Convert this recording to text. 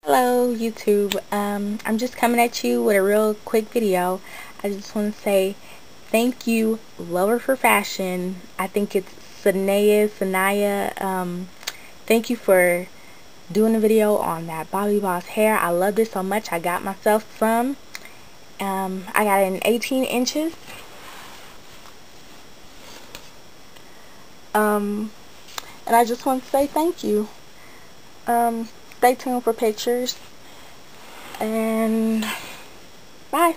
Hello YouTube. I'm just coming at you with a real quick video. I just want to say thank you, Lover for Fashion. I think it's Sanaya. Thank you for doing the video on that Bobbi Boss hair. I loved it so much. I got myself some. I got it in 18 inches. And I just want to say thank you. Stay tuned for pictures, and bye.